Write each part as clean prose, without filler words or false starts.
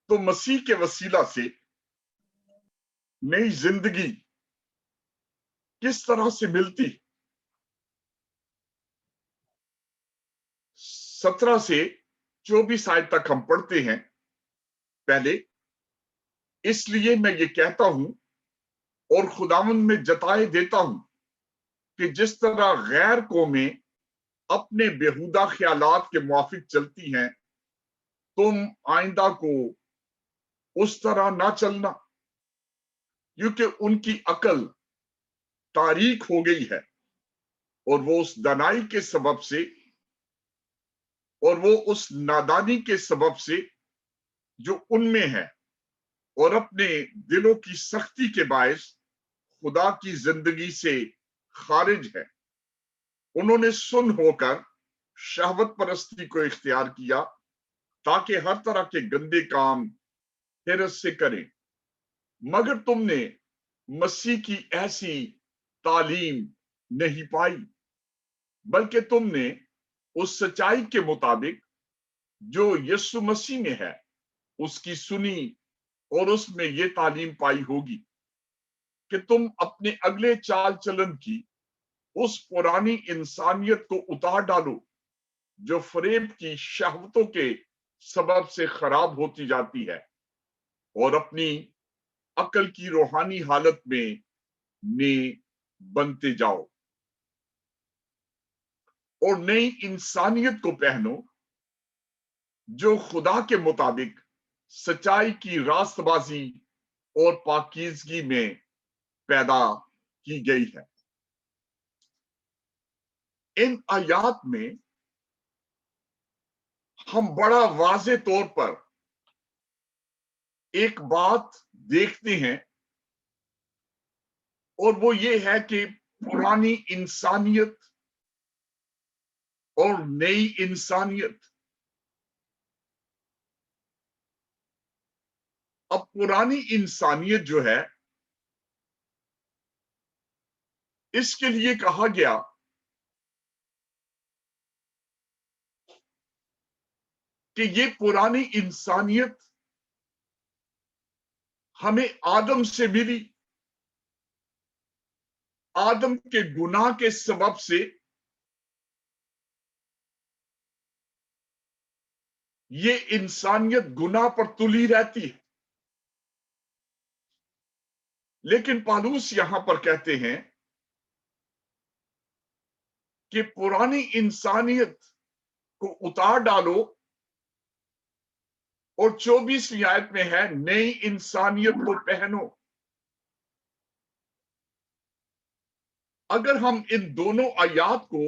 تو مسیح کے وسیلہ سے نئی زندگی کس طرح سے ملتی؟ 17 سے 24 آیت تک ہم پڑھتے ہیں. پہلے، اس لیے میں یہ کہتا ہوں اور خداوند میں جتائے دیتا ہوں کہ جس طرح غیر قومیں اپنے بےہودہ خیالات کے موافق چلتی ہیں، تم آئندہ کو اس طرح نہ چلنا، کیونکہ ان کی عقل تاریک ہو گئی ہے اور وہ اس نادانی کے سبب سے جو ان میں ہے اور اپنے دلوں کی سختی کے باعث خدا کی زندگی سے خارج ہے. انہوں نے سن ہو کر شہوت پرستی کو اختیار کیا تاکہ ہر طرح کے گندے کام حرص سے کریں. مگر تم نے مسیح کی ایسی تعلیم نہیں پائی، بلکہ تم نے اس سچائی کے مطابق جو یسوع مسیح میں ہے اس کی سنی اور اس میں یہ تعلیم پائی ہوگی کہ تم اپنے اگلے چال چلن کی اس پرانی انسانیت کو اتار ڈالو جو فریب کی شہوتوں کے سبب سے خراب ہوتی جاتی ہے، اور اپنی عقل کی روحانی حالت میں نئے بنتے جاؤ اور نئی انسانیت کو پہنو جو خدا کے مطابق سچائی کی راست بازی اور پاکیزگی میں پیدا کی گئی ہے. ان آیات میں ہم بڑا واضح طور پر ایک بات دیکھتے ہیں، اور وہ یہ ہے کہ پرانی انسانیت اور نئی انسانیت. اب پرانی انسانیت جو ہے، اس کے لیے کہا گیا کہ یہ پرانی انسانیت ہمیں آدم سے ملی. آدم کے گناہ کے سبب سے یہ انسانیت گناہ پر تلی رہتی ہے. لیکن پالوس یہاں پر کہتے ہیں کہ پرانی انسانیت کو اتار ڈالو، اور 24ویں آیت میں ہے نئی انسانیت کو پہنو. اگر ہم ان دونوں آیات کو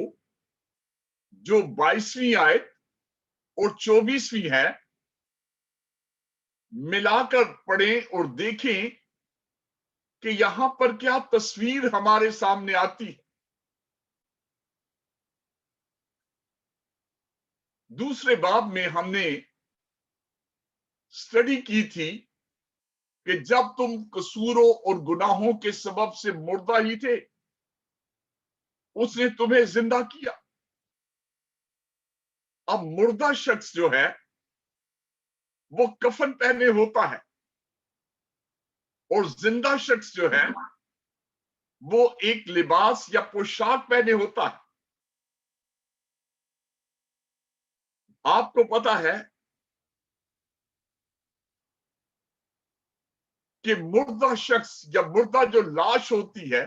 جو 22ویں آیت اور 24ویں ہے ملا کر پڑھیں اور دیکھیں کہ یہاں پر کیا تصویر ہمارے سامنے آتی ہے. دوسرے باب میں ہم نے اسٹڈی کی تھی کہ جب تم قصوروں اور گناہوں کے سبب سے مردہ ہی تھے، اس نے تمہیں زندہ کیا. اب مردہ شخص جو ہے وہ کفن پہنے ہوتا ہے، اور زندہ شخص جو ہے وہ ایک لباس یا پوشاک پہنے ہوتا ہے. آپ کو پتا ہے کہ مردہ شخص یا مردہ جو لاش ہوتی ہے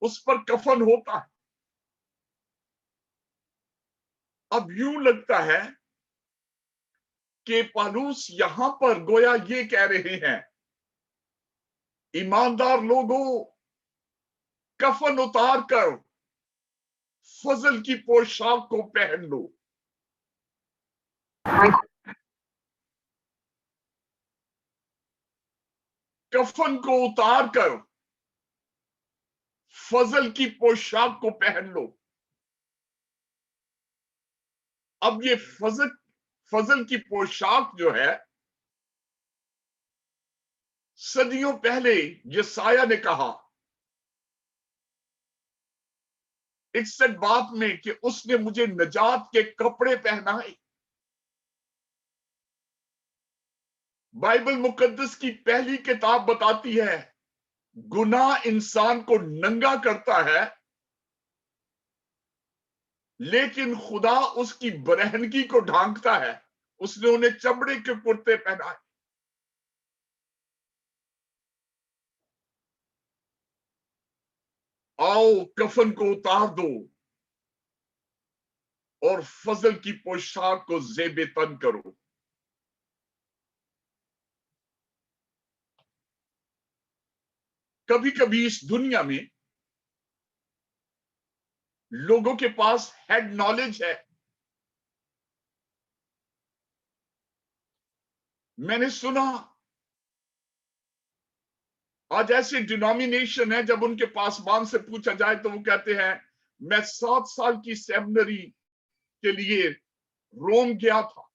اس پر کفن ہوتا ہے. اب یوں لگتا ہے کہ پالوس یہاں پر گویا یہ کہہ رہے ہیں، ایماندار لوگوں، کفن اتار کر فضل کی پوشاک کو پہن لو. کفن کو اتار کر فضل کی پوشاک کو پہن لو. اب یہ فضل کی پوشاک جو ہے، صدیوں پہلے یسایہ نے کہا 61 باب میں کہ اس نے مجھے نجات کے کپڑے پہنائے. बाइबल मुकद्दस की पहली किताब बताती है गुनाह इंसान को नंगा करता है, लेकिन खुदा उसकी बरहनगी को ढांकता है। उसने उन्हें चमड़े के कुर्ते पहनाए। आओ कफन को उतार दो और फजल की पोशाक को जेबे तन करो। कभी कभी इस दुनिया में लोगों के पास हेड नॉलेज है। मैंने सुना आज ऐसे डिनोमिनेशन है, जब उनके पासबान से पूछा जाए तो वो कहते हैं मैं 7 साल की सेमिनरी के लिए रोम गया था,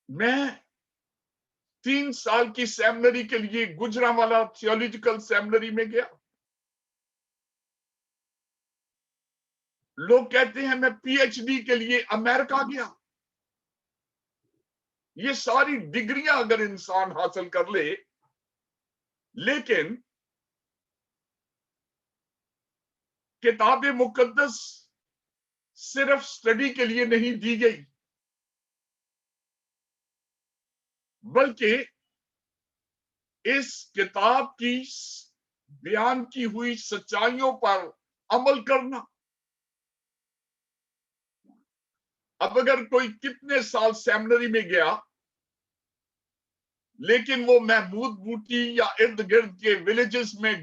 मैं 3 साल की सेमिनरी के लिए गुजरांवाला थियोलॉजिकल सेमिनरी में गया। लोग कहते हैं मैं पीएचडी के लिए अमेरिका गया। ये सारी डिग्रियां अगर इंसान हासिल कर ले, लेकिन किताब मुकद्दस सिर्फ स्टडी के लिए नहीं दी गई, बल्कि इस किताब की बयान की हुई सच्चाइयों पर अमल करना। अब अगर कोई कितने साल सेमिनरी में गया, लेकिन वो महमूद बूटी या इर्द गिर्द के विलेजेस में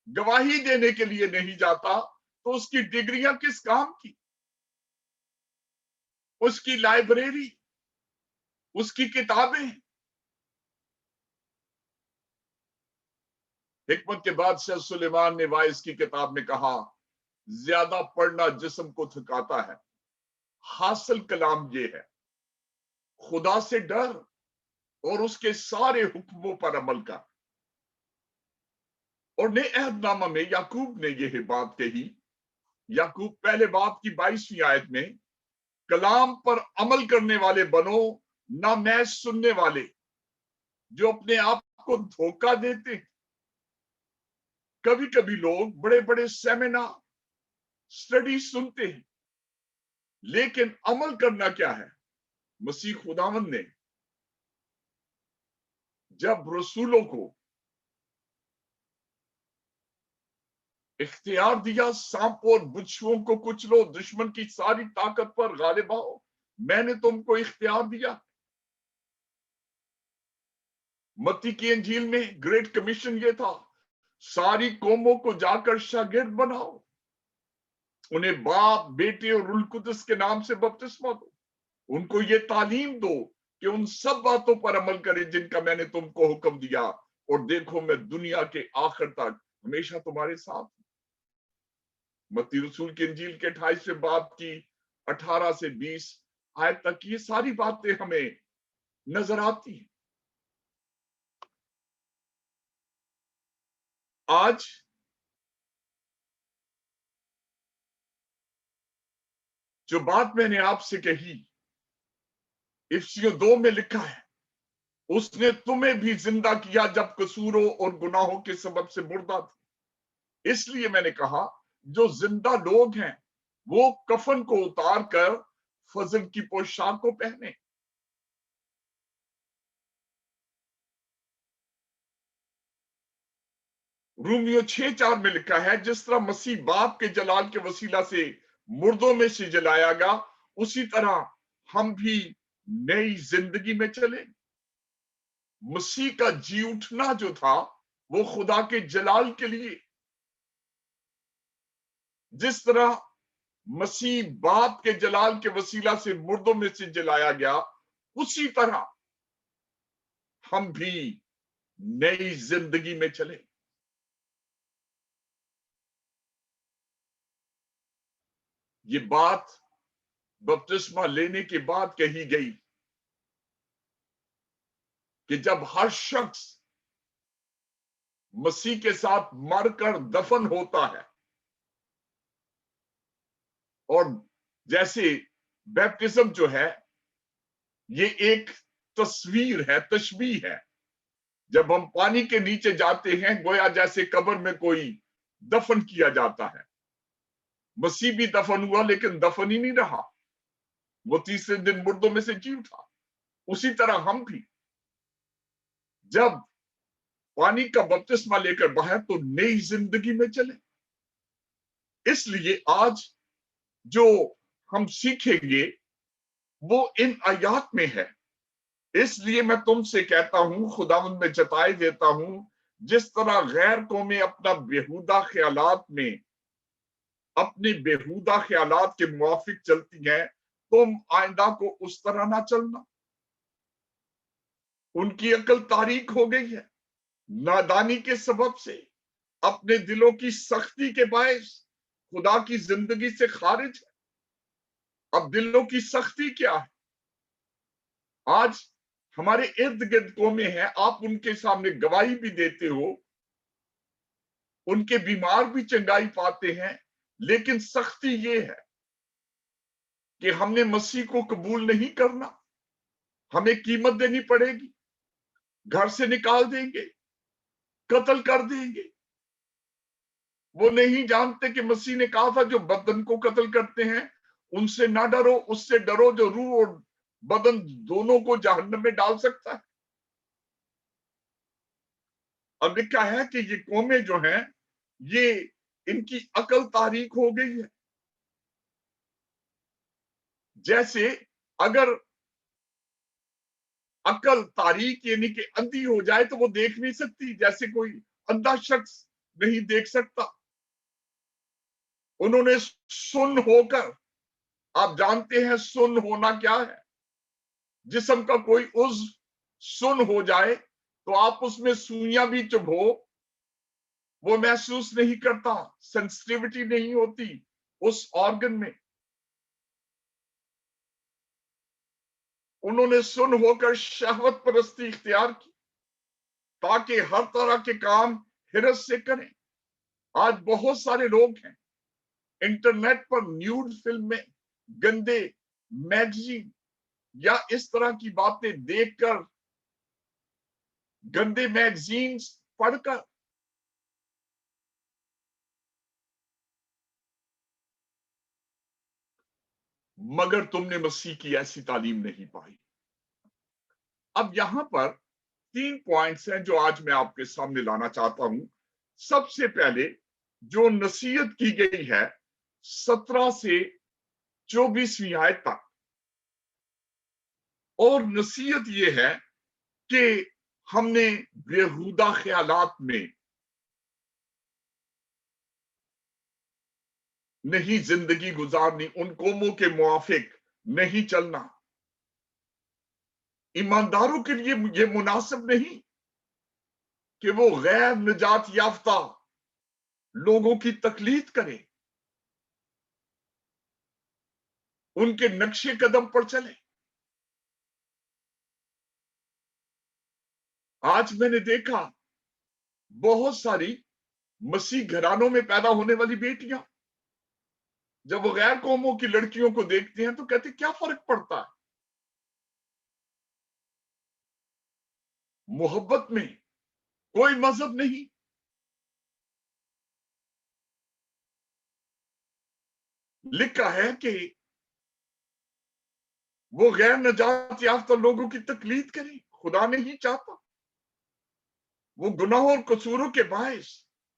गवाही देने के लिए नहीं जाता, तो उसकी डिग्रियां किस काम की? उसकी लाइब्रेरी, उसकी किताबें। हिकमत के बादशाह सुलेमान ने वाइस की किताब में कहा, ज्यादा पढ़ना जिस्म को थकाता है, हासिल कलाम ये है खुदा से डर और उसके सारे हुक्मों पर अमल कर। और नए अहदनामा में याकूब ने यह बात कही। याकूब पहले बाब की 22वीं आयत में, कलाम पर अमल करने वाले बनो, ना मैं सुनने वाले जो अपने आप को धोखा देते। कभी कभी लोग बड़े बड़े सेमिनार स्टडी सुनते हैं, लेकिन अमल करना क्या है? मसीह खुदावंद ने जब रसूलों को इख्तियार दिया, सांपों और बिच्छुओं को कुचलो, दुश्मन की सारी ताकत पर गालिब आओ, मैंने तुमको इख्तियार दिया। मत्ती की इंजील में ग्रेट कमीशन ये था, सारी कौमों को जाकर शागिर्द बनाओ, उन्हें बाप, बेटे और रूह कुदस के नाम से बपतिस्मा दो, उनको ये तालीम दो कि उन सब बातों पर अमल करें जिनका मैंने तुमको हुक्म दिया, और देखो मैं दुनिया के आखिर तक हमेशा तुम्हारे साथ। मत्ती रसूल की इंजील के 28वें बाब की 18 से 20 आयत तक ये सारी बातें हमें नजर आती हैं। आज जो बात मैंने आपसे कही, इफ्सियों 2 में लिखा है, उसने तुम्हें भी जिंदा किया जब कसूरों और गुनाहों के सबब से मुर्दा थे। इसलिए मैंने कहा, जो जिंदा लोग हैं वो कफन को उतार कर फजल की पोशाक को पहने। रूमियो 6:4 में लिखा है, जिस तरह मसीह बाप के जलाल के वसीला से मुर्दों में से जलाया गया, उसी तरह हम भी नई जिंदगी में चले। मसीह का जी उठना जो था वो खुदा के जलाल के लिए। जिस तरह मसीह बाप के जलाल के वसीला से मुर्दों में से जलाया गया, उसी तरह हम भी नई जिंदगी में चले। ये बात बपतिस्मा लेने के बाद कही गई कि जब हर शख्स मसीह के साथ मरकर दफन होता है, और जैसे बैप्टिज्म जो है ये एक तस्वीर है, तशबीह है। जब हम पानी के नीचे जाते हैं, गोया जैसे कब्र में कोई दफन किया जाता है। मसीह भी दफन हुआ, लेकिन दफन ही नहीं रहा, वो तीसरे दिन मुर्दों में से जी उठा। उसी तरह हम भी जब पानी का बपतिस्मा लेकर बाहर, तो नई जिंदगी में चले। इसलिए आज जो हम सीखेंगे वो इन आयात में है। इसलिए मैं तुमसे कहता हूं, खुदावंद में जताए देता हूं, जिस तरह गैर कौमें अपना बेहुदा ख्यालात में, अपने बेहुदा ख्यालात के मुआफिक चलती हैं, तुम आइंदा को उस तरह ना चलना। उनकी अकल तारीक हो गई है, नादानी के सबब से, अपने दिलों की सख्ती के बायस खुदा की जिंदगी से खारिज है। अब दिलों की सख्ती क्या है? आज हमारे इर्द गिर्द कौमें हैं, आप उनके सामने गवाही भी देते हो, उनके बीमार भी चंगाई पाते हैं, लेकिन सख्ती ये है कि हमने मसीह को कबूल नहीं करना, हमें कीमत देनी पड़ेगी, घर से निकाल देंगे, कत्ल कर देंगे। वो नहीं जानते कि मसीह ने कहा था, जो बदन को कत्ल करते हैं उनसे ना डरो, उससे डरो जो रूह और बदन दोनों को जहन्नम में डाल सकता है। अब लिखा है कि ये कौमें जो हैं, ये इनकी अकल तारीक हो गई है। जैसे अगर अकल तारीक यानी कि अंधी हो जाए तो वो देख नहीं सकती, जैसे कोई अंधा शख्स नहीं देख सकता। उन्होंने सुन होकर, आप जानते हैं सुन होना क्या है? जिस्म का कोई उज्व सुन हो जाए तो आप उसमें सुइयां भी चुभो, वो महसूस नहीं करता, सेंसिटिविटी नहीं होती उस ऑर्गन में। उन्होंने सुन होकर शहवत परस्ती इख्तियार की, ताकि हर तरह के काम हिरस से करें। आज बहुत सारे लोग हैं इंटरनेट पर न्यूड फिल्म में, गंदे मैगजीन या इस तरह की बातें देखकर, गंदे मैगजीन्स पढ़कर मगर तुमने मसीह की ऐसी तालीम नहीं पाई। अब यहां पर 3 पॉइंट्स हैं जो आज मैं आपके सामने लाना चाहता हूं। सबसे पहले जो नसीहत की गई है 17 से 24वीं आयत तक, और नसीहत ये है कि हमने बेहुदा ख्यालात में नहीं जिंदगी गुजारनी, उन कौमों के मुआफिक नहीं चलना। ईमानदारों के लिए ये मुनासिब नहीं कि वो गैर निजात याफ्ता लोगों की तकलीद करें, उनके नक्शे कदम पर चले। आज मैंने देखा बहुत सारी मसीह घरानों में पैदा होने वाली बेटियां, जब वो गैर कौमों की लड़कियों को देखती हैं तो कहती क्या फर्क पड़ता है, मोहब्बत में कोई मजहब नहीं। लिखा है कि वो गैर नजात याफ्ता लोगों की तकलीद करें, खुदा नहीं चाहता। वो गुनाहों और कसूरों के बायस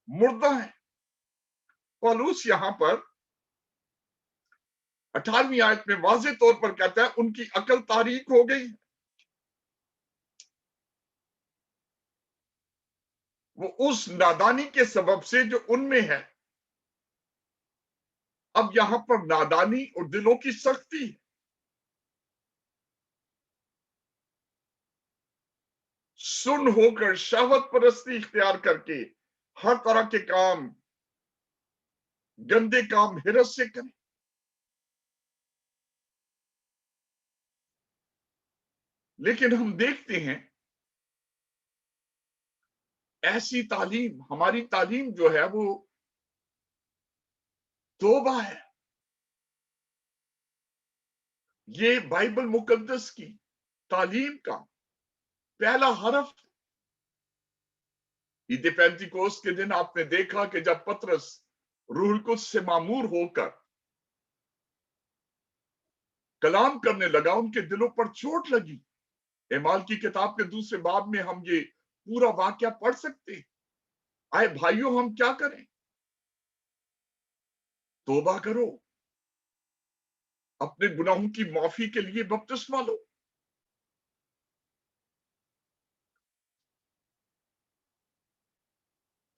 मुर्दा है। पौलुस यहां पर 18वीं आयत में वाज़ेह तौर पर कहता है उनकी अकल तारीक हो गई, वो उस नादानी के सबब से जो उनमें है। अब यहां पर नादानी और दिलों की सख्ती है। सुन होकर शहवत परस्ती इख्तियार करके हर तरह के काम, गंदे काम हिरस से करें। लेकिन हम देखते हैं ऐसी तालीम, हमारी तालीम जो है वो तौबा है। ये बाइबल मुकद्दस की तालीम का पहला हरफ। ईद पेंतिकोस के दिन आपने देखा कि जब पतरस रूहुल कुद्स से मामूर होकर कलाम करने लगा, उनके दिलों पर चोट लगी। एमाल की किताब के दूसरे बाब में हम ये पूरा वाक्या पढ़ सकते हैं। आए भाइयों, हम क्या करें? तौबा करो, अपने गुनाहों की माफी के लिए बपतिस्मा लो।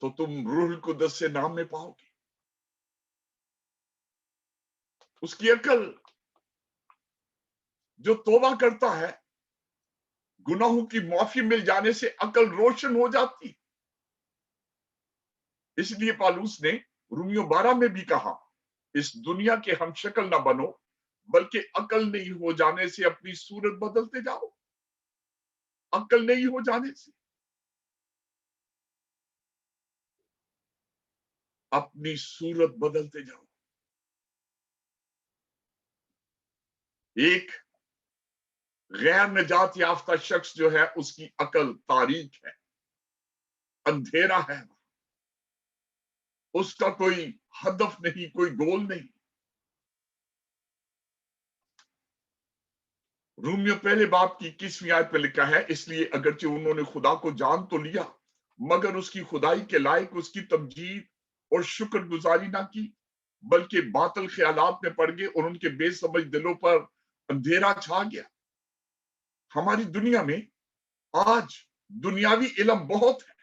तो तुम रूहुल कुद्स से नाम में पाओगे। उसकी अकल जो तौबा करता है, गुनाहों की माफी मिल जाने से अकल रोशन हो जाती। इसलिए पालूस ने रोमियो 12 में भी कहा, इस दुनिया के हम शक्ल ना बनो, बल्कि अकल नहीं हो जाने से अपनी सूरत बदलते जाओ। अकल नहीं हो जाने से अपनी सूरत बदलते जाओ। एक गैर निजात याफ्ता शख्स जो है, उसकी अकल तारीक है, अंधेरा है, उसका कोई हदफ नहीं, कोई गोल नहीं। रोमियो पहले बाब की 21वीं आयत में लिखा है, इसलिए अगरचे उन्होंने खुदा को जान तो लिया, मगर उसकी खुदाई के लायक उसकी तमजीद और शुक्रगुजारी ना की, बल्कि बातिल ख्यालात में पड़ गए और उनके बेसमझ दिलों पर अंधेरा छा गया। हमारी दुनिया में आज दुनियावी इल्म बहुत है,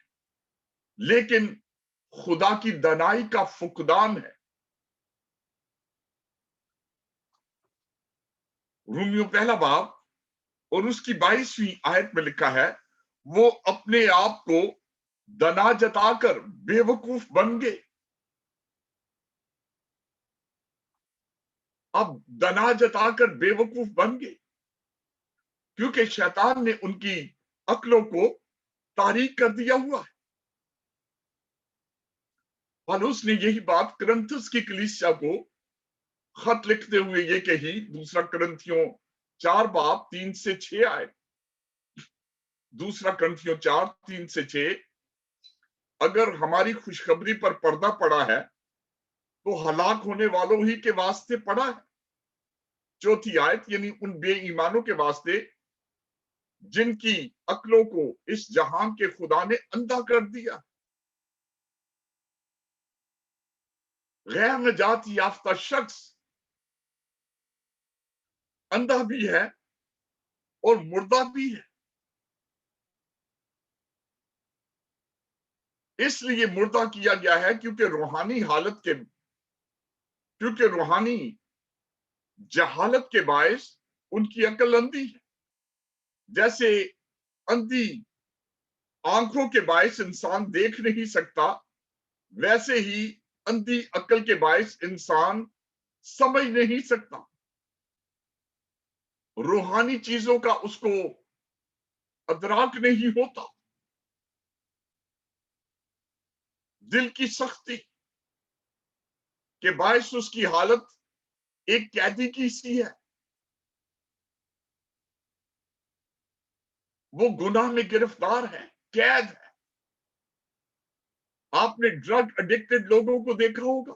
लेकिन खुदा की दनाई का फुकदान है। रोमियो पहला बाब और उसकी 22वीं आयत में लिखा है, वो अपने आप को दना जताकर बेवकूफ बन गए। अब दना जताकर बेवकूफ बन गए क्योंकि शैतान ने उनकी अक्लों को तारीक कर दिया हुआ है। पौलुस ने यही बात कुरिन्थुस की कलीसिया को खत लिखते हुए ये कही, दूसरा कुरिन्थियों 4 बाब 3 से 6 आए। दूसरा कुरिन्थियों 4 3 से 6, अगर हमारी खुशखबरी पर पर्दा पड़ा है तो हलाक होने वालों ही के वास्ते पड़ा है। चौथी आयत, यानी उन बेईमानों के वास्ते जिनकी अक्लों को इस जहां के खुदा ने अंधा कर दिया। गैर निजात याफ्ता शख्स अंधा भी है और मुर्दा भी है। इसलिए मुर्दा किया गया है क्योंकि रूहानी जहालत के बायस उनकी अकल अंधी है। जैसे अंधी आंखों के बायस इंसान देख नहीं सकता, वैसे ही अंधी अकल के बायस इंसान समझ नहीं सकता। रूहानी चीजों का उसको अदराक नहीं होता। दिल की सख्ती के बायस उसकी हालत एक कैदी की सी है। वो गुनाह में गिरफ्तार है, कैद है। आपने ड्रग एडिक्टेड लोगों को देखा होगा,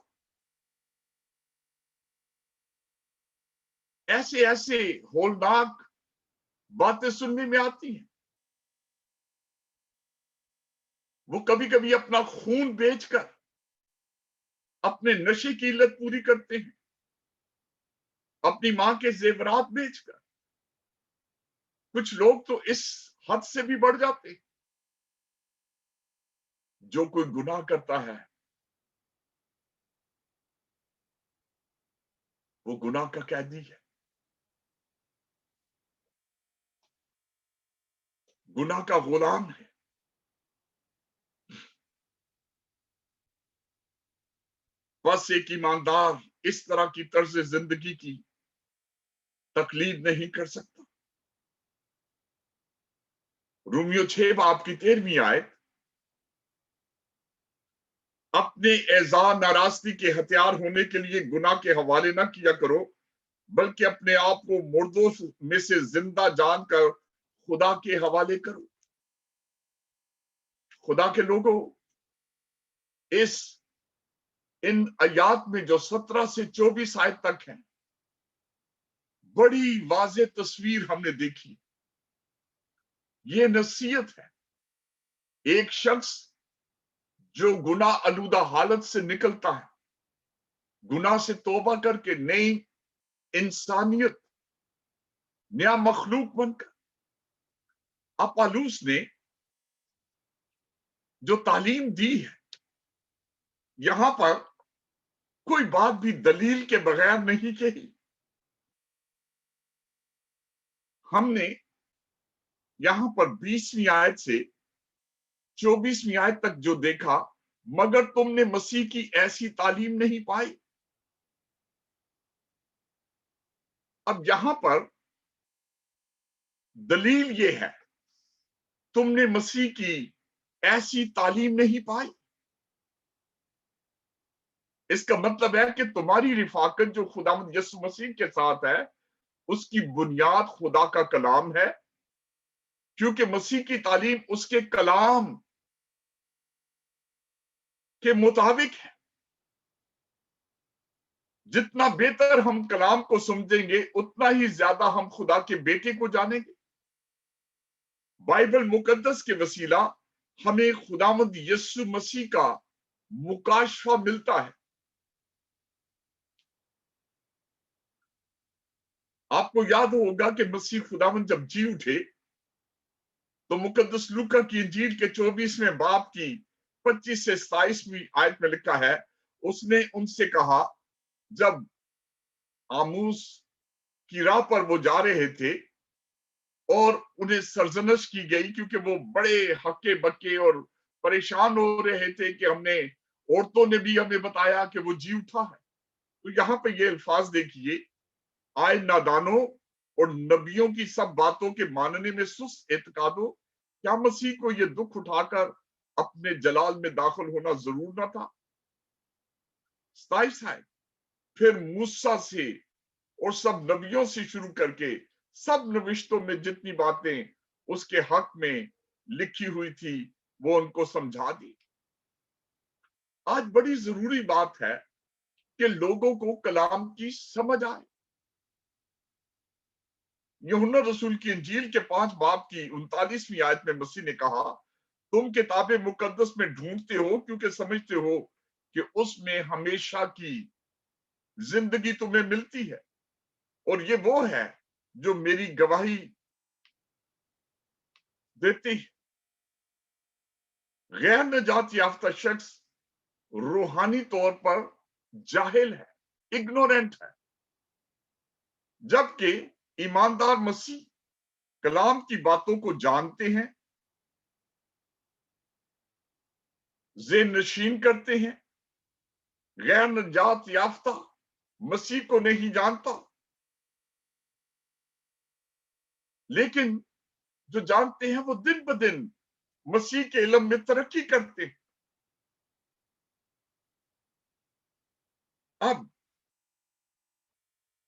ऐसे ऐसे होलनाक बातें सुनने में आती हैं। वो कभी कभी अपना खून बेचकर अपने नशे की इल्लत पूरी करते हैं, अपनी मां के जेवरात बेचकर। कुछ लोग तो इस हद से भी बढ़ जाते हैं। जो कोई गुनाह करता है वो गुनाह का कैदी है, गुनाह का गुलाम है। बस एक ईमानदार इस तरह की तर्ज जिंदगी की तकलीद नहीं कर सकता। रोमियो 6 बाब की 13वीं आयत, अपने एजा नाराजगी के हथियार होने के लिए गुनाह के हवाले ना किया करो, बल्कि अपने आप को मुर्दों में से जिंदा जानकर खुदा के हवाले करो। खुदा के लोगों, इन आयात में जो 17 से 24 आयत तक है, बड़ी वाज़ेह तस्वीर हमने देखी। ये नसीहत है। एक शख्स जो गुनाह आलूदा हालत से निकलता है, गुनाह से तौबा करके नई इंसानियत, नया मखलूक बनकर, अपालूस ने जो तालीम दी है, यहां पर कोई बात भी दलील के बगैर नहीं कही। हमने यहां पर 20वीं आयत से 24वीं आयत तक जो देखा, मगर तुमने मसीह की ऐसी तालीम नहीं पाई। अब यहां पर दलील ये है, तुमने मसीह की ऐसी तालीम नहीं पाई। इसका मतलब है कि तुम्हारी रिफाकत जो खुदावंद यीशु मसीह के साथ है, उसकी बुनियाद खुदा का कलाम है, क्योंकि मसीह की तालीम उसके कलाम के मुताबिक है। जितना बेहतर हम कलाम को समझेंगे, उतना ही ज्यादा हम खुदा के बेटे को जानेंगे। बाइबल मुकद्दस के वसीला हमें खुदावंद यीशु मसीह का मुकाशफा मिलता है। आपको याद होगा कि मसीह खुदावंद जब जी उठे, तो मुकद्दस लूका की इंजील के 24वें बाब की 25 से 27वीं आयत में लिखा है, उसने उनसे कहा, जब आमूस की राह पर वो जा रहे थे और उन्हें सरजनश की गई, क्योंकि वो बड़े हक्के बक्के और परेशान हो रहे थे कि औरतों ने भी हमें बताया कि वो जी उठा है। तो यहाँ पे ये अल्फाज देखिए, आए नादानों और नबियों की सब बातों के मानने में सुस्त एतकादो, क्या मसीह को ये दुख उठाकर अपने जलाल में दाखिल होना जरूर न था। 27 है, फिर मूसा से और सब नबियों से शुरू करके सब नविश्तों में जितनी बातें उसके हक में लिखी हुई थी, वो उनको समझा दी। आज बड़ी जरूरी बात है कि लोगों को कलाम की समझ आए। यूहन्ना रसूल की इंजील के 5 बाब की 39वीं आयत में मसीह ने कहा, तुम किताबे मुकद्दस में ढूंढते हो क्योंकि समझते हो कि उसमें हमेशा की जिंदगी तुम्हें मिलती है, और ये वो है जो मेरी गवाही देती है। गैर नजात याफ्ता शख्स रूहानी तौर पर जाहिल है, इग्नोरेंट है, जबकि ईमानदार मसीह कलाम की बातों को जानते हैं, ज़ेहन नशीन करते हैं। गैर नजात याफ्ता मसीह को नहीं जानता, लेकिन जो जानते हैं वो दिन ब दिन मसीह के इल्म में तरक्की करते हैं। अब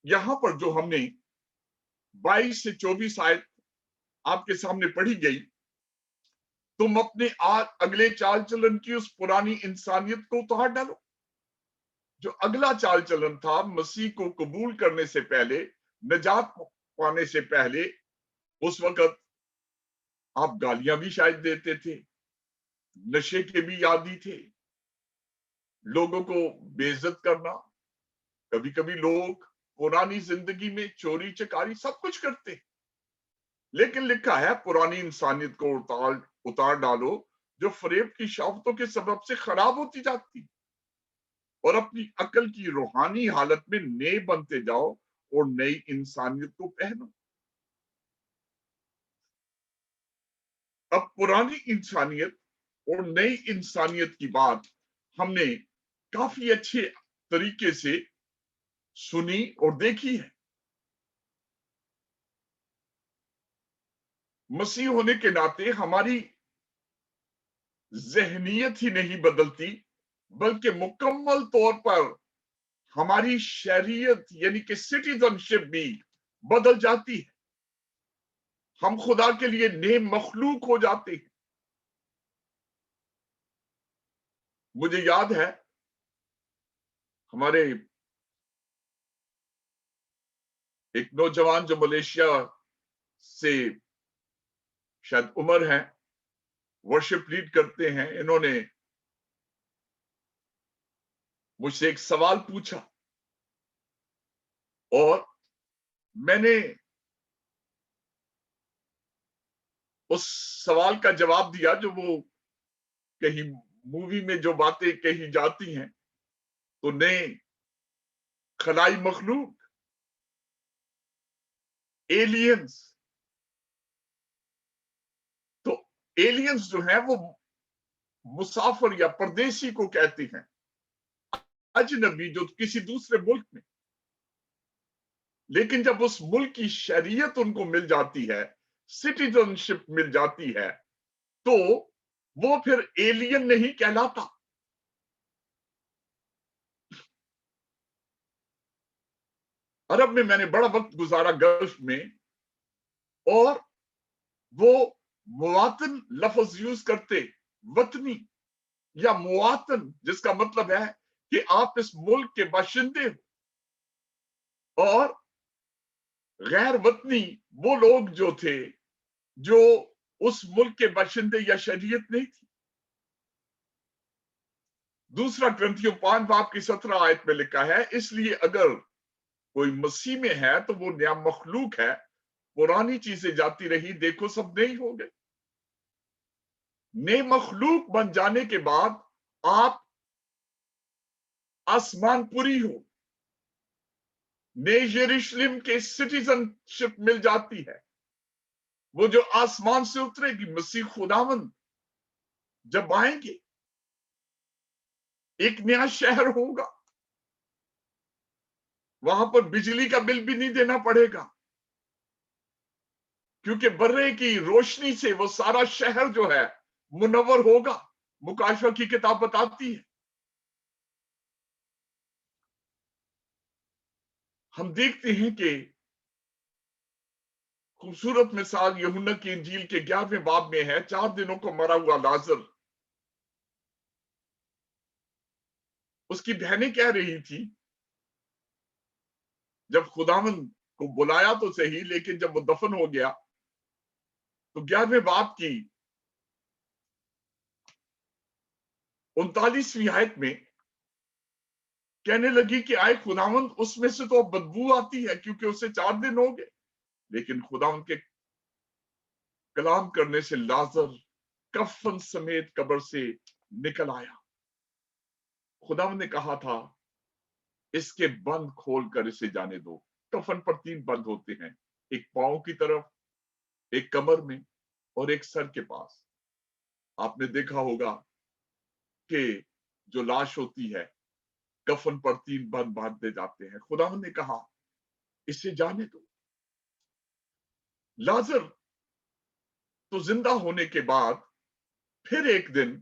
यहां पर जो हमने 22 से 24 आयत आपके सामने पढ़ी गई, तुम अपने अगले चाल चलन की उस पुरानी इंसानियत को उतार डालो। जो अगला चाल चलन था, मसीह को कबूल करने से पहले, निजात पाने से पहले, उस वक्त आप गालियां भी शायद देते थे, नशे के भी आदी थे, लोगों को बेइज्जत करना। कभी कभी लोग पुरानी जिंदगी में चोरी चकारी सब कुछ करते, लेकिन लिखा है पुरानी इंसानियत को उतार डालो, जो फरेब की शहावतों के सबब से खराब होती जाती, और अपनी अकल की रूहानी हालत में नए बनते जाओ और नई इंसानियत को पहनो। अब पुरानी इंसानियत और नई इंसानियत की बात हमने काफी अच्छे तरीके से सुनी और देखी है। मसीह होने के नाते हमारी जहनियत ही नहीं बदलती, बल्कि मुकम्मल तौर पर हमारी शरीयत यानी कि सिटीजनशिप भी बदल जाती है। ہم خدا کے لیے نئے مخلوق ہو جاتے ہیں. مجھے یاد ہے ہمارے ایک نوجوان جو ملیشیا سے شاید عمر ہے، ورشپ لیڈ کرتے ہیں، انہوں نے مجھ سے ایک سوال پوچھا اور میں نے اس سوال کا جواب دیا جو وہ کہیں مووی میں جو باتیں کہی جاتی ہیں، تو نئے خلائی مخلوق، ایلینز. تو ایلینز جو ہیں وہ مسافر یا پردیسی کو کہتے ہیں، اجنبی جو کسی دوسرے ملک میں. لیکن جب اس ملک کی شریعت ان کو مل جاتی ہے، سٹیزن شپ مل جاتی ہے، تو وہ پھر ایلین نہیں کہلاتا. عرب میں میں نے بڑا وقت گزارا گلف میں، اور وہ مواطن لفظ یوز کرتے، وطنی یا مواطن، جس کا مطلب ہے کہ آپ اس ملک کے باشندے ہو. اور غیر وطنی وہ لوگ جو تھے جو اس ملک کے باشندے یا شریعت نہیں تھی. دوسرا کرنتھیوں 5 باب کی 17 آیت میں لکھا ہے، اس لیے اگر کوئی مسیح میں ہے تو وہ نیا مخلوق ہے، پرانی چیزیں جاتی رہی، دیکھو سب نئی ہو گئے. نئے مخلوق بن جانے کے بعد آپ آسمان پوری ہو، نئے یروشلم کے سٹیزن شپ مل جاتی ہے، وہ جو آسمان سے اترے گی. مسیح خداوند جب آئیں گے ایک نیا شہر ہوگا، وہاں پر بجلی کا بل بھی نہیں دینا پڑے گا، کیونکہ برے کی روشنی سے وہ سارا شہر جو ہے منور ہوگا. مکاشفہ کی کتاب بتاتی ہے. ہم دیکھتے ہیں کہ خوبصورت مثال یوحنا کی انجیل کے 11ویں باب میں ہے. 4 دنوں کو مرا ہوا لازر، اس کی بہنیں کہہ رہی تھی جب خداوند کو بلایا تو صحیح، لیکن جب وہ دفن ہو گیا تو 11ویں باب کی 39ویں آیت میں کہنے لگی کہ آئے خداوند، اس میں سے تو اب بدبو آتی ہے کیونکہ اسے 4 دن ہو گئے. لیکن خداوند کے کلام کرنے سے لازر کفن سمیت قبر سے نکل آیا. خداوند نے کہا تھا اس کے بند کھول کر اسے جانے دو. کفن پر 3 بند ہوتے ہیں، ایک پاؤں کی طرف، ایک کمر میں، اور ایک سر کے پاس. آپ نے دیکھا ہوگا کہ جو لاش ہوتی ہے کفن پر 3 بند باندھے جاتے ہیں. خداوند نے کہا اسے جانے دو. لازر تو زندہ ہونے کے بعد پھر ایک دن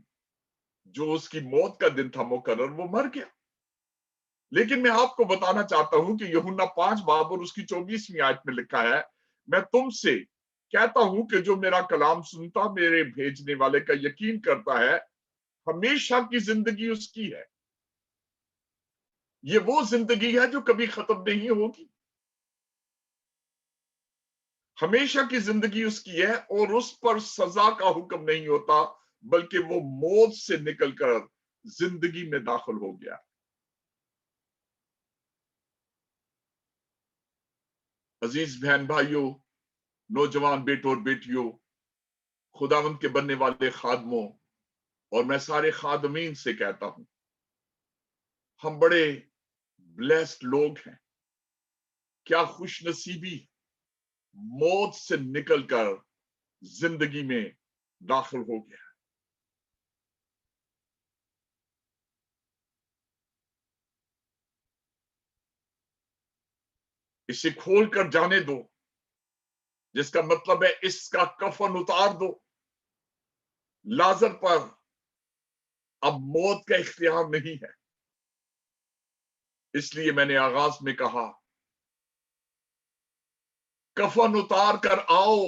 جو اس کی موت کا دن تھا مقرر، وہ مر گیا. لیکن میں آپ کو بتانا چاہتا ہوں کہ یوحنا 5 باب اور اس کی 24ویں آیت میں لکھا ہے، میں تم سے کہتا ہوں کہ جو میرا کلام سنتا، میرے بھیجنے والے کا یقین کرتا ہے، ہمیشہ کی زندگی اس کی ہے. یہ وہ زندگی ہے جو کبھی ختم نہیں ہوگی. ہمیشہ کی زندگی اس کی ہے، اور اس پر سزا کا حکم نہیں ہوتا، بلکہ وہ موت سے نکل کر زندگی میں داخل ہو گیا. عزیز بہن بھائیوں، نوجوان بیٹوں اور بیٹیوں، خداوند کے بننے والے خادموں، اور میں سارے خادمین سے کہتا ہوں، ہم بڑے بلیسڈ لوگ ہیں. کیا خوش نصیبی موت سے نکل کر زندگی میں داخل ہو گیا. اسے کھول کر جانے دو، جس کا مطلب ہے اس کا کفن اتار دو. لازر پر اب موت کا اختیار نہیں ہے. اس لیے میں نے آغاز میں کہا کفن اتار کر آؤ،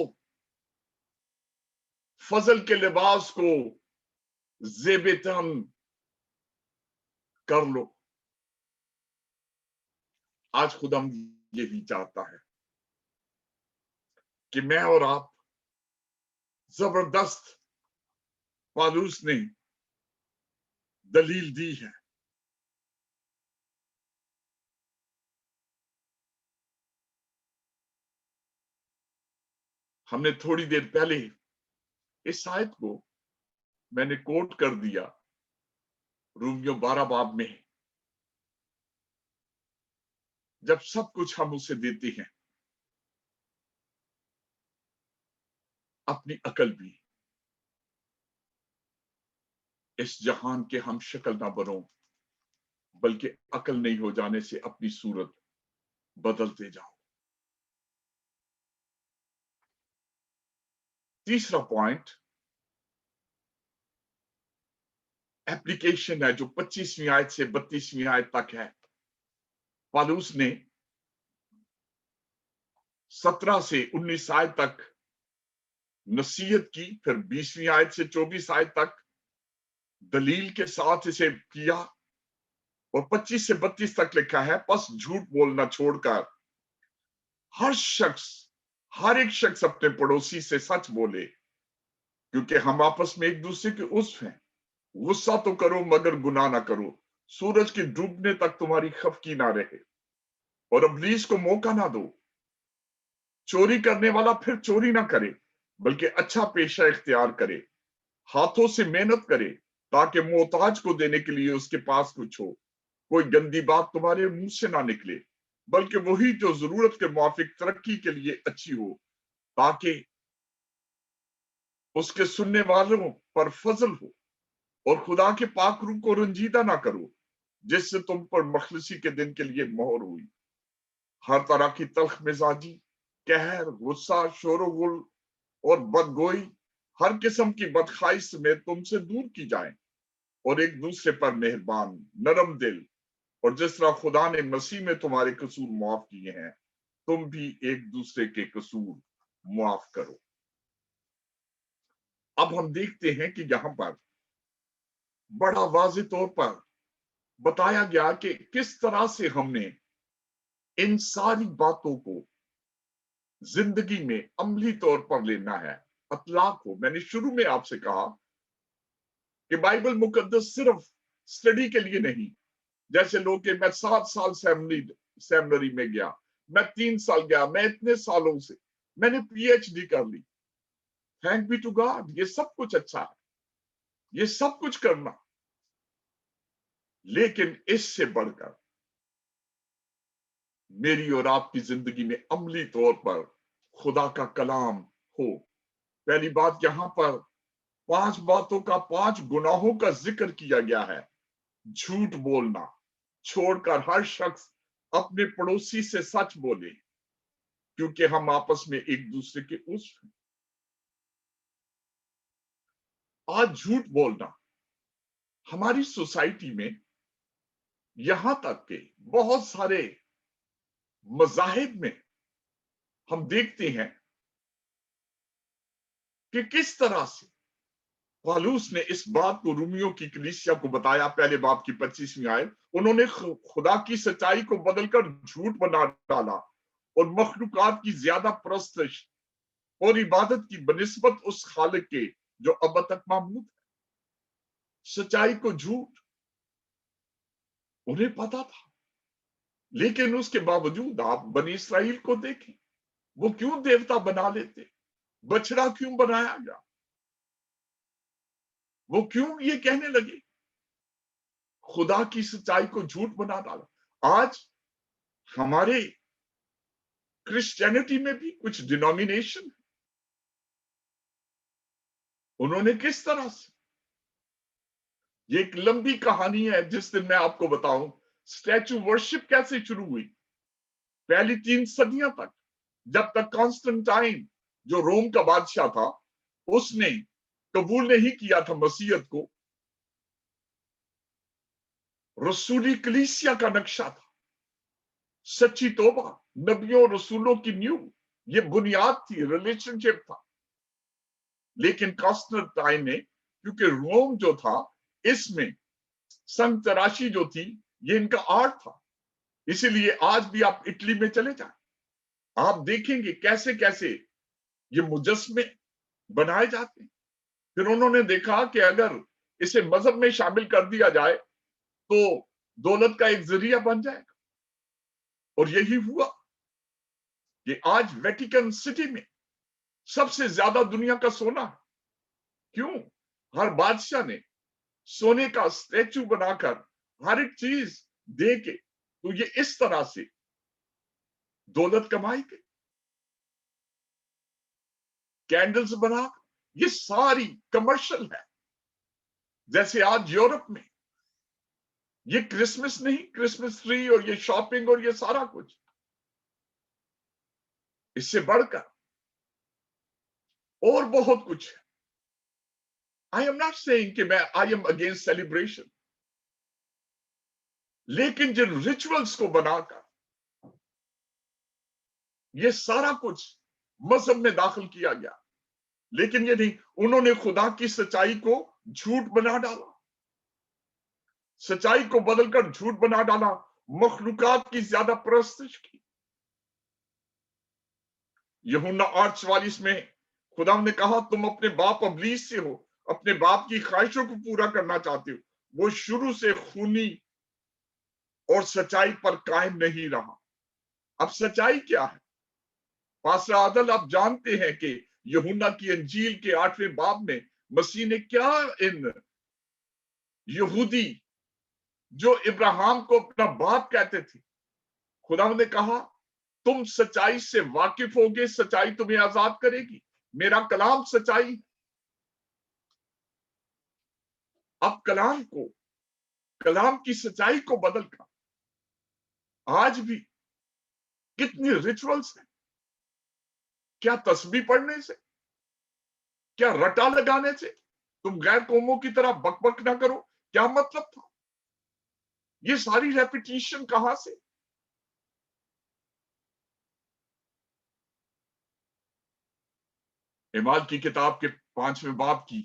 फजल के लिबास को जेबेतन कर लो। आज खुदा यही चाहता है कि मैं और आप, जबरदस्त पौलुस ने दलील दी है। हमने थोड़ी देर पहले इस आयत को मैंने कोट कर दिया रोमियो 12 बाब में, जब सब कुछ हम उसे देते हैं, अपनी अकल भी, इस जहान के हम शक्ल ना बनो, बल्कि अकल नहीं हो जाने से अपनी सूरत बदलते जाओ। तीसरा पॉइंट एप्लीकेशन है, जो 25वीं आयत से 32वीं आयत तक है। पौलुस ने 17 से 19 आयत तक नसीहत की, फिर 20वीं आयत से 24 आयत तक दलील के साथ इसे किया, और 25 से 32 तक लिखा है, बस झूठ बोलना छोड़कर हर एक शख्स अपने पड़ोसी से सच बोले, क्योंकि हम आपस में एक दूसरे के उस्व हैं। गुस्सा तो करो मगर गुनाह ना करो, सूरज के डूबने तक तुम्हारी खफकी ना रहे, और इब्लीस को मौका ना दो। चोरी करने वाला फिर चोरी ना करे, बल्कि अच्छा पेशा इख्तियार करे, हाथों से मेहनत करे, ताकि मोहताज को देने के लिए उसके पास कुछ हो। कोई गंदी बात तुम्हारे मुंह से ना निकले, बल्कि वही जो जरूरत के मुआफिक तरक्की के लिए अच्छी हो, ताकि उसके सुनने वालों पर फजल हो। और खुदा के पाक रूह को रंजीदा ना करो, जिससे तुम पर मखलसी के दिन के लिए मोहर हुई। हर तरह की तल्ख मिजाजी, कहर, गुस्सा, शोरगुल और बदगोई, हर किस्म की बदखाइश में तुमसे दूर की जाए, और एक दूसरे पर मेहरबान, नरम दिल, और जिस तरह खुदा ने मसीह में तुम्हारे कसूर माफ किए हैं, तुम भी एक दूसरे के कसूर माफ करो। अब हम देखते हैं कि यहां पर बड़ा वाज़ेह तौर पर बताया गया कि किस तरह से हमने इन सारी बातों को जिंदगी में अमली तौर पर लेना है। अतलाक हो, मैंने शुरू में आपसे कहा कि बाइबल मुकद्दस सिर्फ स्टडी के लिए नहीं, जैसे लोग के मैं 7 साल सेमिनरी में गया, मैं 3 साल गया, मैं इतने सालों से मैंने पीएचडी कर ली। थैंक बी टू गॉड, ये सब कुछ अच्छा है, ये सब कुछ करना, लेकिन इससे बढ़कर मेरी और आपकी जिंदगी में अमली तौर पर खुदा का कलाम हो। पहली बात, यहां पर 5 बातों का, 5 गुनाहों का जिक्र किया गया है। झूठ बोलना छोड़कर हर शख्स अपने पड़ोसी से सच बोले, क्योंकि हम आपस में एक दूसरे के उस्व हैं। आज झूठ बोलना हमारी सोसाइटी में, यहां तक के बहुत सारे मज़ाहिब में हम देखते हैं कि किस तरह से पौलुस ने इस बात को रोमियो की कलीसिया को बताया। पहले बाब की 25वीं आयत, उन्होंने खुदा की सच्चाई को बदलकर झूठ बना डाला, और मखलूकात की ज्यादा परस्तश और इबादत की बनिस्बत उस खालिक के जो अब तक मामूद है। सच्चाई को झूठ उन्हें पता था, लेकिन उसके बावजूद आप बनी इसराइल को देखें, वो क्यों देवता बना लेते, बछड़ा क्यों बनाया गया, वो क्यों ये कहने लगे, खुदा की सच्चाई को झूठ बना डाला। आज हमारे क्रिश्चियनिटी में भी कुछ डिनोमिनेशन, उन्होंने किस तरह से, ये एक लंबी कहानी है जिस दिन मैं आपको बताऊं स्टैचू वर्शिप कैसे शुरू हुई। पहली 3 सदियों तक, जब तक कॉन्स्टेंटाइन जो रोम का बादशाह था, उसने कबूल नहीं किया था मसीहत को, रसूली कलीसिया का नक्शा था, सच्ची तौबा, नबियों रसूलों की नींव, ये बुनियाद थी, रिलेशनशिप था। लेकिन कॉन्स्टेंटाइन ने, क्योंकि रोम जो था इसमें संग तराशी जो थी ये इनका आर्ट था, इसीलिए आज भी आप इटली में चले जाए आप देखेंगे कैसे कैसे ये मुजस्मे बनाए जाते हैं। फिर उन्होंने देखा कि अगर इसे मजहब में शामिल कर दिया जाए तो दौलत का एक जरिया बन जाएगा, और यही हुआ कि आज वेटिकन सिटी में सबसे ज्यादा दुनिया का सोना है। क्यों? हर बादशाह ने सोने का स्टैचू बनाकर हर एक चीज दे के, तो ये इस तरह से दौलत कमाई गई। कैंडल्स बना, ये सारी कमर्शियल है। जैसे आज यूरोप में ये क्रिसमस नहीं, क्रिसमस ट्री और ये शॉपिंग और ये सारा कुछ, इससे बढ़कर और बहुत कुछ है। आई एम नॉट सेइंग कि मैं आई एम अगेंस्ट सेलिब्रेशन, लेकिन जिन रिचुअल्स को बनाकर ये सारा कुछ मजहब में दाखिल किया गया, लेकिन ये नहीं, उन्होंने खुदा की सच्चाई को झूठ बना डाला, सच्चाई को बदलकर झूठ बना डाला, मखलूकात की ज्यादा परस्तिश की। यूहन्ना 8:44 में खुदा ने कहा, तुम अपने बाप इब्लीस से हो, अपने बाप की ख्वाहिशों को पूरा करना चाहते हो। वो शुरू से खूनी और सच्चाई पर कायम नहीं रहा। अब सच्चाई क्या है? पास्टर आदल, आप जानते हैं कि यूहन्ना की अंजील के 8वें बाब में मसीह ने क्या इन यहूदी जो इब्राहिम को अपना बाप कहते थे, खुदा ने कहा तुम सच्चाई से वाकिफ होगे, सच्चाई तुम्हें आजाद करेगी। मेरा कलाम सच्चाई। अब कलाम की सच्चाई को बदलकर आज भी कितनी रिचुअल्स हैं। क्या तस्बीह पढ़ने से, क्या रटा लगाने से तुम गैर कौमों की तरह बकबक ना करो, क्या मतलब था? ये सारी रेपिटेशन कहां से? इमाल की किताब के 5वें बाब की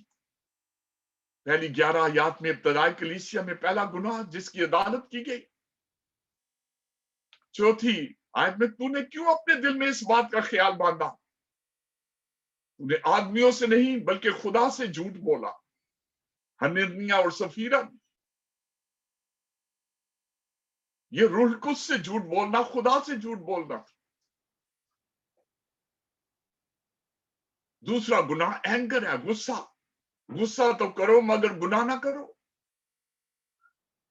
पहली 11 आयत में इब्तदाई कलीसिया में पहला गुनाह जिसकी अदालत की गई। चौथी आयत में, तूने क्यों अपने दिल में इस बात का ख्याल बांधा? तूने आदमियों से नहीं बल्कि खुदा से झूठ बोला। हननिया और सफीरा, ये रूह कुछ से झूठ बोलना, खुदा से झूठ बोलना। दूसरा गुनाह एंगर है, गुस्सा। गुस्सा तो करो मगर गुनाह ना करो।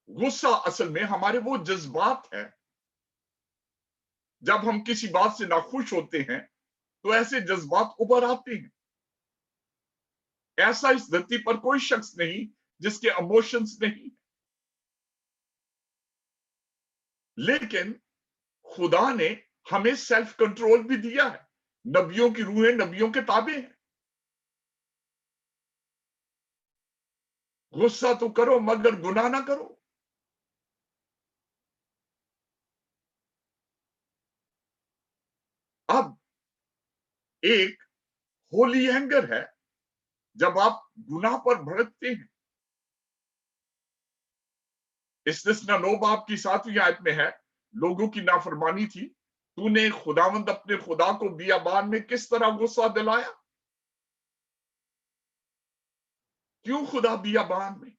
गुस्सा असल में हमारे वो जज्बात है, जब हम किसी बात से नाखुश होते हैं तो ऐसे जज्बात उभर आते हैं। ऐसा इस धरती पर कोई शख्स नहीं जिसके इमोशंस नहीं, लेकिन खुदा ने हमें सेल्फ कंट्रोल भी दिया है। नबियों की रूहें नबियों के ताबे हैं। गुस्सा तो करो मगर गुनाह ना करो। अब एक होली एंगर है, जब आप गुनाह पर भड़कते हैं। इस्तिस्ना 9 बाब की 7वीं आयत में है, लोगों की नाफरमानी थी, तूने खुदावंद अपने खुदा को बियाबान में किस तरह गुस्सा दिलाया। क्यों खुदा बियाबान में?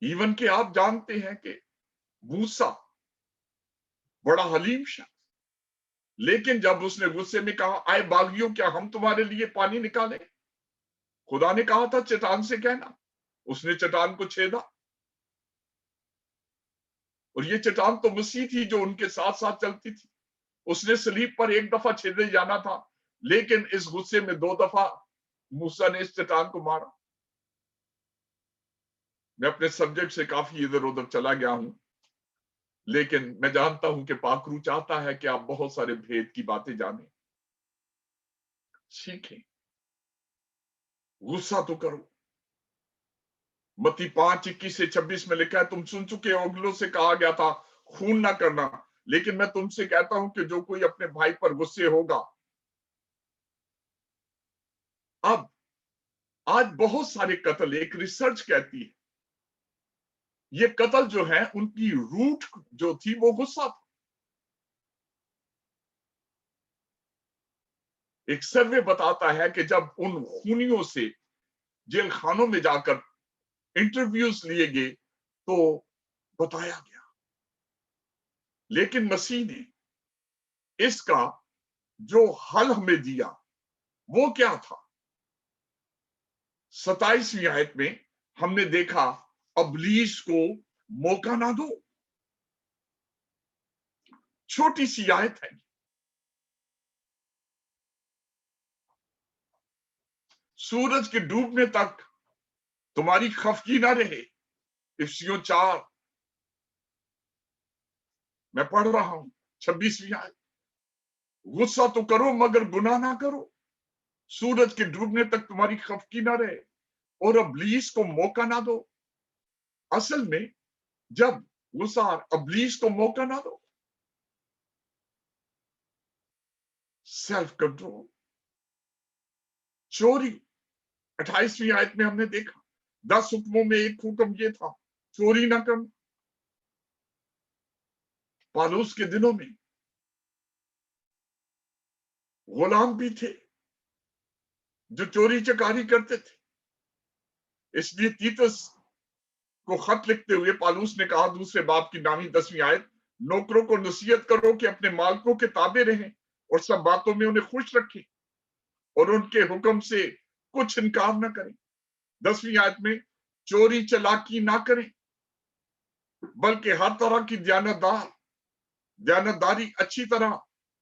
इवन कि आप जानते हैं कि मूसा बड़ा हलीम शख्स, लेकिन जब उसने गुस्से में कहा, आए बागियों क्या हम तुम्हारे लिए पानी निकालें, खुदा ने कहा था चट्टान से कहना, उसने चट्टान को छेदा। और ये चट्टान तो मसीह थी जो उनके साथ साथ चलती थी। उसने सलीब पर एक दफा छेदे जाना था, लेकिन इस गुस्से में 2 दफा मूसा ने इस चट्टान को मारा। मैं अपने सब्जेक्ट से काफी इधर उधर चला गया हूं, लेकिन मैं जानता हूं कि पाकरू चाहता है कि आप बहुत सारे भेद की बातें जानें, सीखें। गुस्सा तो करो। मत्ती 5:21 से 26 में लिखा है, तुम सुन चुके हो अगलों से कहा गया था खून ना करना, लेकिन मैं तुमसे कहता हूं कि जो कोई अपने भाई पर गुस्से होगा اب آج بہت سارے قتل، ایک ریسرچ کہتی ہے یہ قتل جو ہے ان کی روٹ جو تھی وہ غصہ تھا. ایک سروے بتاتا ہے کہ جب ان خونیوں سے جیل خانوں میں جا کر انٹرویوز لیے گئے تو بتایا گیا، لیکن مسیح نے اس کا جو حل ہمیں دیا وہ کیا تھا؟ 27ویں آیت میں ہم نے دیکھا ابلیس کو موقع نہ دو. چھوٹی سی آیت ہے، سورج کے ڈوبنے تک تمہاری خفگی نہ رہے. افسیوں 4 میں پڑھ رہا ہوں 26ویں آیت. غصہ تو کرو مگر گناہ نہ کرو، سورج کے ڈوبنے تک تمہاری خفگی نہ رہے اور ابلیس کو موقع نہ دو. اصل میں جب غصہ ابلیس کو موقع نہ دو، سیلف کنٹرول. چوری 28ویں آیت میں ہم نے دیکھا 10 حکموں میں ایک حکم یہ تھا چوری نہ کرنا. پالوس کے دنوں میں غلام بھی تھے جو چوری چکاری کرتے تھے، اس لیے تیتس کو خط لکھتے ہوئے پالوس نے کہا دوسرے باب کی 10ویں آیت، نوکروں کو نصیحت کرو کہ اپنے مالکوں کے تابع رہیں اور سب باتوں میں انہیں خوش رکھیں اور ان کے حکم سے کچھ انکار نہ کریں. 10ویں آیت میں چوری چلاکی نہ کریں بلکہ ہر طرح کی دیانتداری اچھی طرح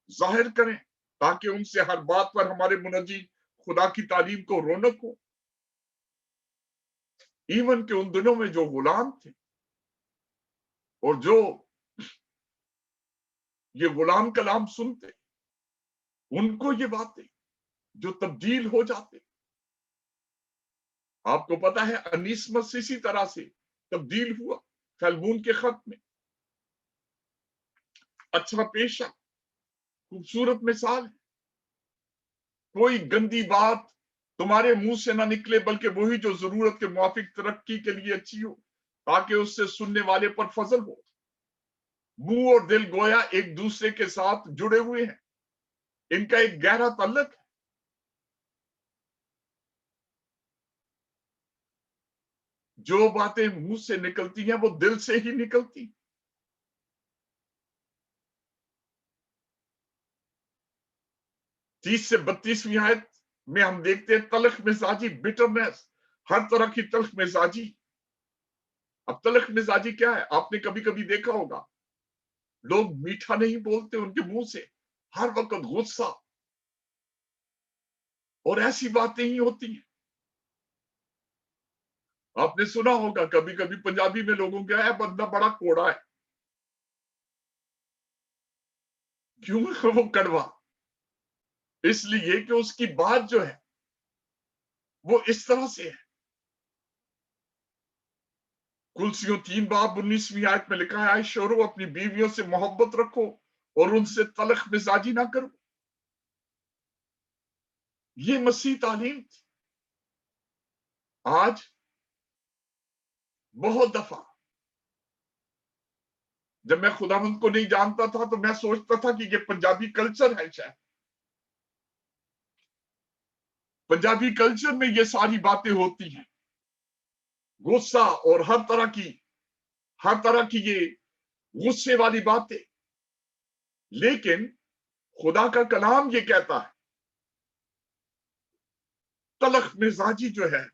ظاہر کریں تاکہ ان سے ہر بات پر ہمارے منجی خدا کی تعلیم کو رونق ہو. ایون کہ ان دنوں میں جو غلام تھے اور جو یہ غلام کلام سنتے ان کو یہ باتیں جو تبدیل ہو جاتے. آپ کو پتا ہے انیسمس اسی طرح سے تبدیل ہوا فیلمون کے خط میں. اچھا پیشہ خوبصورت مثال ہے، کوئی گندی بات تمہارے منہ سے نہ نکلے بلکہ وہی جو ضرورت کے موافق ترقی کے لیے اچھی ہو تاکہ اس سے سننے والے پر فضل ہو. منہ اور دل گویا ایک دوسرے کے ساتھ جڑے ہوئے ہیں، ان کا ایک گہرا تعلق ہے. جو باتیں منہ سے نکلتی ہیں وہ دل سے ہی نکلتی. 30 سے 32ویں آیت میں ہم دیکھتے ہیں تلخ مزاجی، بٹرنس، ہر طرح کی تلخ مزاجی. اب تلخ مزاجی کیا ہے؟ آپ نے کبھی کبھی دیکھا ہوگا لوگ میٹھا نہیں بولتے، ان کے منہ سے ہر وقت غصہ اور ایسی باتیں ہی ہوتی ہیں. آپ نے سنا ہوگا کبھی کبھی پنجابی میں لوگوں کا ہے بندہ بڑا کوڑا ہے. کیوں ہے وہ کڑوا؟ اس لیے کہ اس کی بات جو ہے وہ اس طرح سے ہے. کلسیوں 3 باب 19ویں آیت میں لکھا ہے شورو اپنی بیویوں سے محبت رکھو اور ان سے تلخ مزاجی نہ کرو. یہ مسیح تعلیم تھی. آج بہت دفعہ جب میں خداوند کو نہیں جانتا تھا تو میں سوچتا تھا کہ یہ پنجابی کلچر ہے. شاید پنجابی کلچر میں یہ ساری باتیں ہوتی ہیں، غصہ اور ہر طرح کی یہ غصے والی باتیں. لیکن خدا کا کلام یہ کہتا ہے تلخ مزاجی جو ہے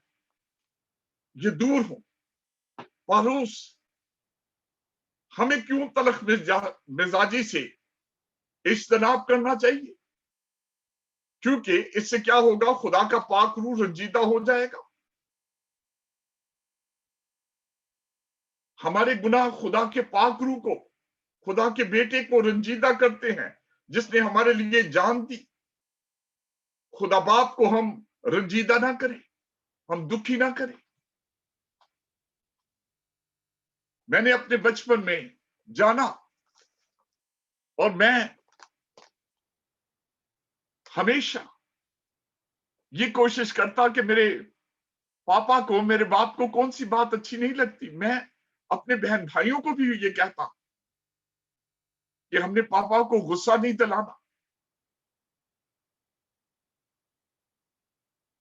یہ دور ہو. پالوس ہمیں کیوں تلخ مزاجی سے اجتناب کرنا چاہیے؟ کیونکہ اس سے کیا ہوگا؟ خدا کا پاک روح رنجیدہ ہو جائے گا. ہمارے گناہ خدا کے پاک روح کو، خدا کے بیٹے کو رنجیدہ کرتے ہیں جس نے ہمارے لیے جان دی. خدا باپ کو ہم رنجیدہ نہ کریں، ہم دکھی نہ کریں. میں نے اپنے بچپن میں جانا اور میں ہمیشہ ये कोशिश करता कि मेरे पापा को, मेरे बाप को कौन सी बात अच्छी नहीं लगती। मैं अपने बहन भाइयों को भी ये कहता कि हमने पापा को गुस्सा नहीं दिलाना।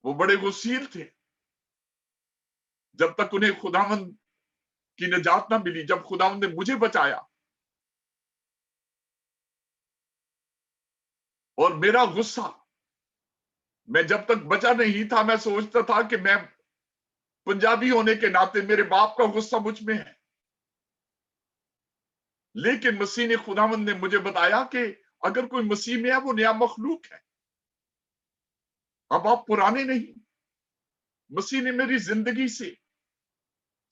वो बड़े गुस्सील थे जब तक उन्हें खुदावंद की निजात ना मिली। जब खुदावंद ने मुझे बचाया और मेरा गुस्सा, मैं जब तक बचा नहीं था, मैं सोचता था कि मैं पंजाबी होने के नाते मेरे बाप का गुस्सा मुझ में है। लेकिन मसीह ने, खुदावंद ने मुझे बताया कि अगर कोई मसीह में है वो नया मखलूक है। अब आप पुराने नहीं। मसीह ने मेरी जिंदगी से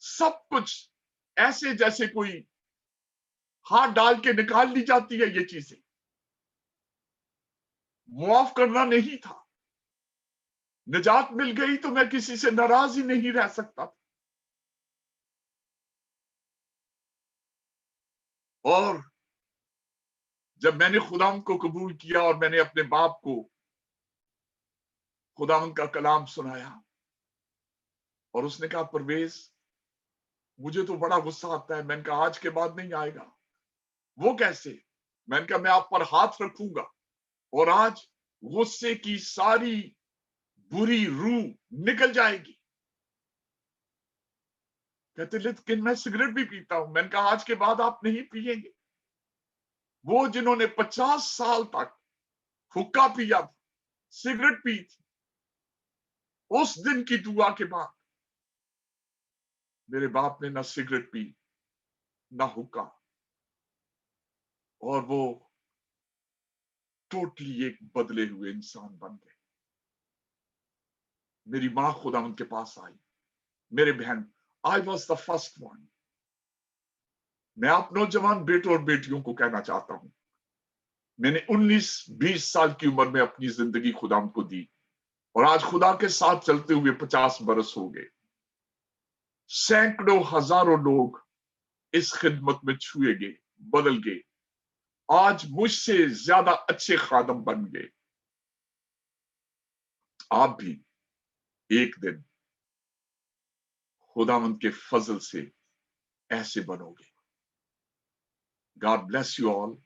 सब कुछ, ऐसे जैसे कोई हाथ डाल के निकाल ली जाती है ये चीजें, मुआफ करना नहीं था। निजात मिल गई तो मैं किसी से नाराज ही नहीं रह सकता था। और जब मैंने खुदावंद को कबूल किया और मैंने अपने बाप को खुदावंद का कलाम सुनाया और उसने कहा, परवेज मुझे तो बड़ा गुस्सा आता है। मैंने कहा आज के बाद नहीं आएगा। वो कैसे? मैंने कहा मैं आप पर हाथ रखूंगा और आज गुस्से की सारी बुरी रूह निकल जाएगी। कहते लेकिन मैं सिगरेट भी पीता हूं। मैंने कहा आज के बाद आप नहीं पिएंगे। वो जिन्होंने 50 साल तक हुक्का पिया था, सिगरेट पी थी, उस दिन की दुआ के बाद मेरे बाप ने ना सिगरेट पी ना हुक्का, और वो टोटली एक बदले हुए इंसान बन गए। मेरी मां खुदा उनके पास आई, मेरे बहन, I was the first one. मैं आप नौजवान बेटों और बेटियों को कहना चाहता हूं, मैंने 19-20 साल की उम्र में अपनी जिंदगी खुदा को दी और आज खुदा के साथ चलते हुए 50 बरस हो गए। सैकड़ों हजारों लोग इस खिदमत में छुए गए, बदल गए, आज मुझसे ज्यादा अच्छे खादम बन गए। आप भी एक दिन खुदावंद के फजल से ऐसे बनोगे। God bless you all.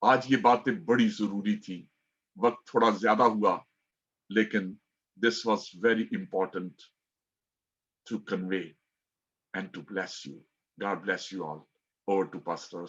आज ये बातें बड़ी जरूरी थी, वक्त थोड़ा ज्यादा हुआ, लेकिन this was very important to convey and to bless you. God bless you all. Over to Pastor